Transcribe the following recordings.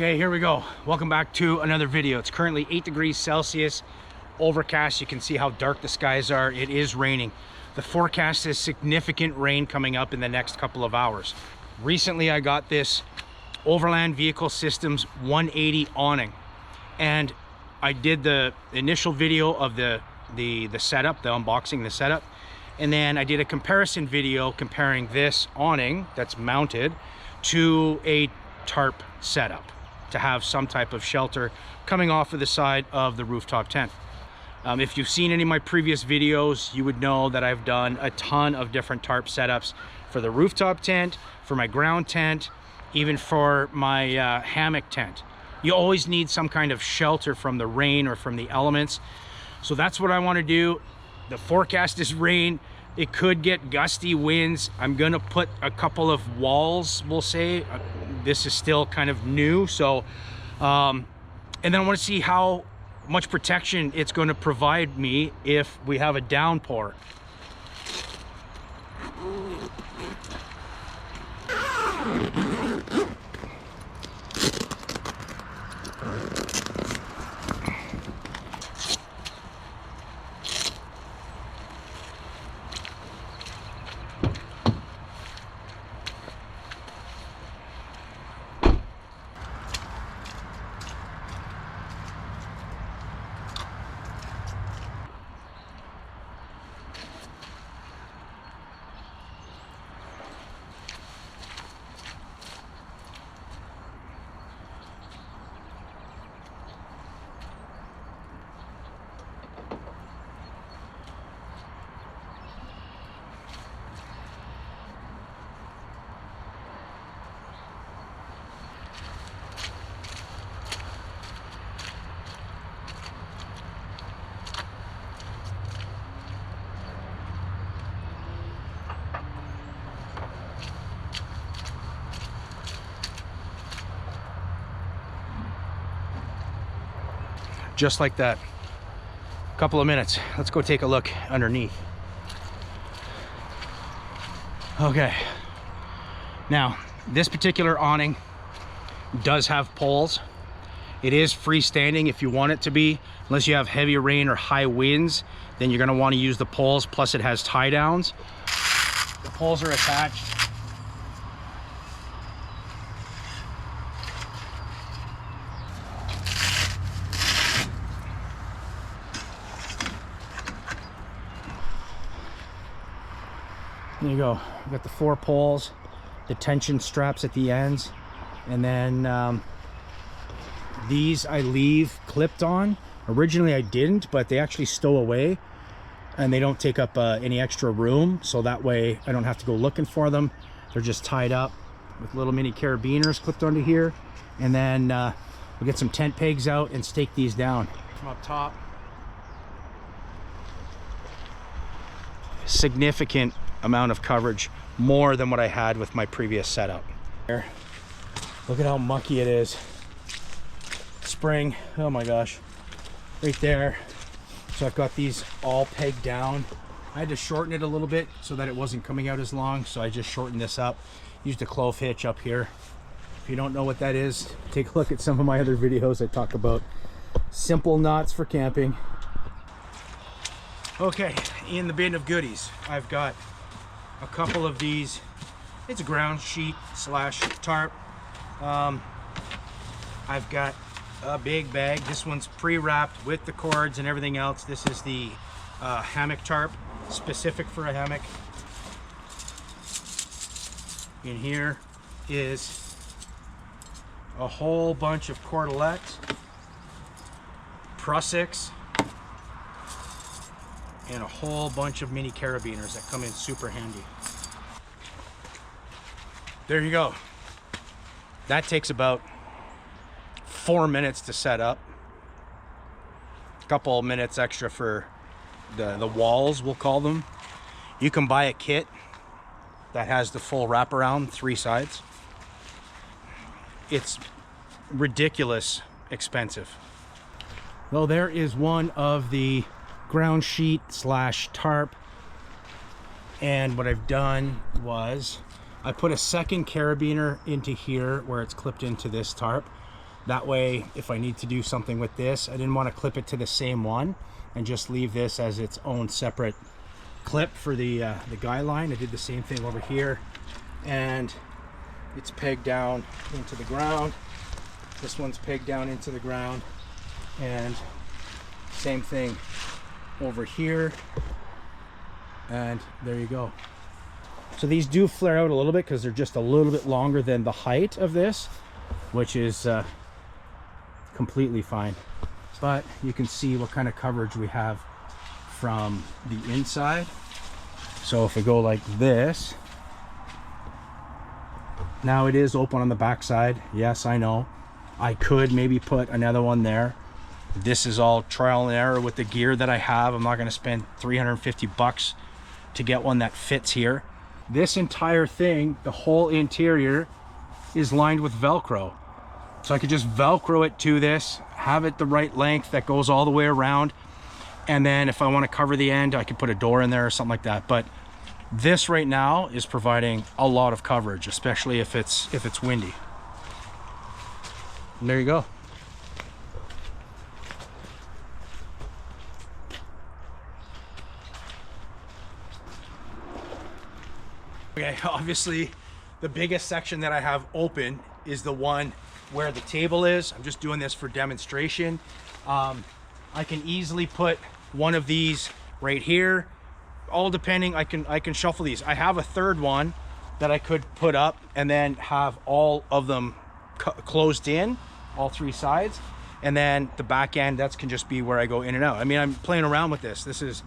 Okay, here we go. Welcome back to another video. It's currently 8 degrees Celsius, overcast. You can see how dark the skies are. It is raining. The forecast is significant rain coming up in the next couple of hours. Recently, I got this Overland Vehicle Systems 180 awning, and I did the initial video of the setup, the unboxing, the setup, and then I did a comparison video comparing this awning that's mounted to a tarp setup to have some type of shelter coming off of the side of the rooftop tent. If you've seen any of my previous videos, you would know that I've done a ton of different tarp setups for the rooftop tent, for my ground tent, even for my hammock tent. You always need some kind of shelter from the rain or from the elements. So that's what I want to do. The forecast is rain. It could get gusty winds. I'm gonna put a couple of walls, we'll say. This is still kind of new, so and then I want to see how much protection it's going to provide me if we have a downpour. Just like that. Couple of minutes. Let's go take a look underneath. Okay. Now, this particular awning does have poles. It is freestanding if you want it to be. Unless you have heavy rain or high winds, then you're going to want to use the poles. Plus, it has tie downs. The poles are attached. There you go. We've got the 4 poles, the tension straps at the ends, and then these I leave clipped on. Originally I didn't, but they actually stow away and they don't take up any extra room, so that way I don't have to go looking for them. They're just tied up with little mini carabiners clipped onto here, and then we'll get some tent pegs out and stake these down from up top. Significant amount of coverage, more than what I had with my previous setup. Here, look at how mucky it is. Spring, oh my gosh, right there. So I've got these all pegged down. I had to shorten it a little bit so that it wasn't coming out as long, so I just shortened this up. Used a clove hitch up here. If you don't know what that is, take a look at some of my other videos. I talk about simple knots for camping. Okay, in the bin of goodies, I've got a couple of these. It's a ground sheet slash tarp. I've got a big bag. This one's pre-wrapped with the cords and everything else. This is the hammock tarp, specific for a hammock. In here is a whole bunch of cordelettes, prussics, and a whole bunch of mini carabiners that come in super handy. There you go. That takes about 4 minutes to set up. A couple of minutes extra for the walls, we'll call them. You can buy a kit that has the full wraparound, 3 sides. It's ridiculous expensive. Well, there is one of the ground sheet slash tarp, and what I've done was I put a second carabiner into here where it's clipped into this tarp. That way, if I need to do something with this, I didn't want to clip it to the same one and just leave this as its own separate clip for the guy line. I did the same thing over here, and it's pegged down into the ground. This one's pegged down into the ground, and same thing over here, and there you go. So these do flare out a little bit because they're just a little bit longer than the height of this, which is completely fine. But you can see what kind of coverage we have from the inside. So if we go like this, now it is open on the back side. Yes, I know. I could maybe put another one there. This is all trial and error with the gear that I have. I'm not going to spend 350 bucks to get one that fits here. This entire thing, the whole interior, is lined with Velcro. So I could just Velcro it to this, have it the right length that goes all the way around, and then if I want to cover the end, I could put a door in there or something like that. But this right now is providing a lot of coverage, especially if it's windy. And there you go. Okay, obviously the biggest section that I have open is the one where the table is. I'm just doing this for demonstration. I can easily put one of these right here, all depending. I can shuffle these. I have a third one that I could put up and then have all of them closed in, all three sides, and then the back end, that can just be where I go in and out. I mean, I'm playing around with this. This is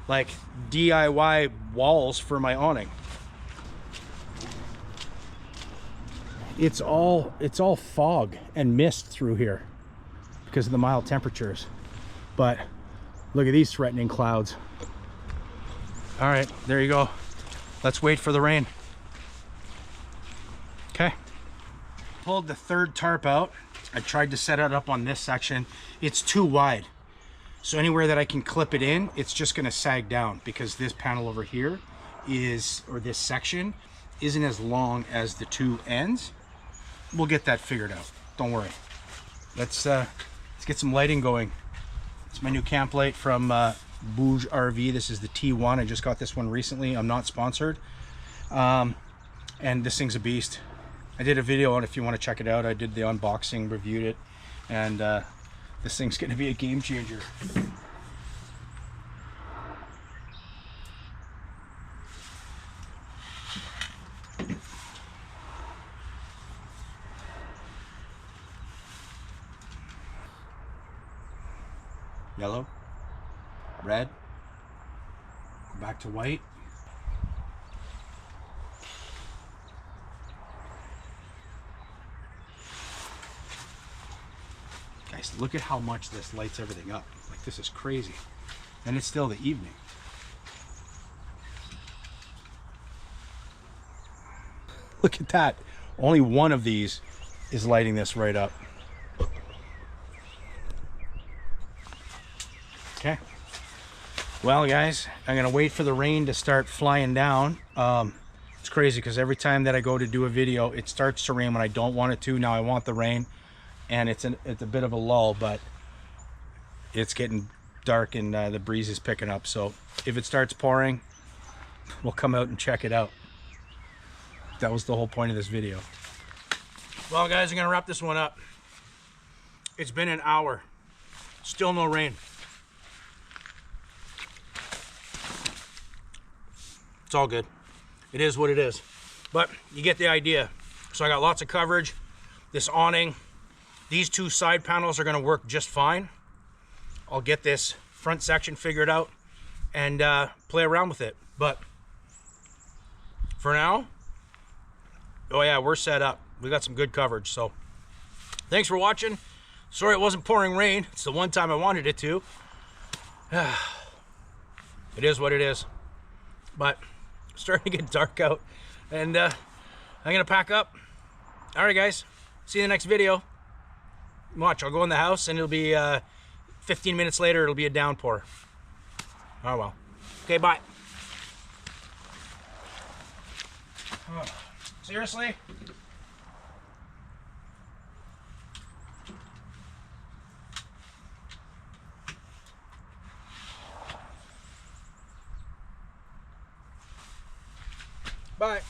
like DIY walls for my awning. It's all fog and mist through here because of the mild temperatures. But look at these threatening clouds. All right, there you go. Let's wait for the rain. Okay. Pulled the third tarp out. I tried to set it up on this section. It's too wide. So anywhere that I can clip it in, it's just gonna sag down because this panel over here or this section isn't as long as the two ends. We'll get that figured out. Don't worry. Let's get some lighting going. It's my new camp light from Bouge RV. This is the T1. I just got this one recently. I'm not sponsored. And this thing's a beast. I did a video on it if you want to check it out. I did the unboxing, reviewed it, and this thing's going to be a game changer. Yellow, red, go back to white. Guys, look at how much this lights everything up. Like, this is crazy. And it's still the evening. Look at that. Only one of these is lighting this right up. Okay. Well, guys, I'm gonna wait for the rain to start flying down. It's crazy because every time that I go to do a video, it starts to rain when I don't want it to. Now I want the rain, and it's a bit of a lull, but it's getting dark and the breeze is picking up. So if it starts pouring, we'll come out and check it out. That was the whole point of this video. Well, guys, I'm gonna wrap this one up. It's been an hour, still no rain. It's all good. It is what it is. But you get the idea. So I got lots of coverage. This awning, these two side panels are gonna work just fine. I'll get this front section figured out and play around with it. But for now, oh yeah, we're set up. We got some good coverage. So thanks for watching. Sorry it wasn't pouring rain. It's the one time I wanted it to. It is what it is. But it's starting to get dark out, and I'm gonna pack up. All right, guys, see you in the next video. Watch, I'll go in the house and it'll be 15 minutes later, it'll be a downpour. Oh well. Okay, bye. Seriously? Bye.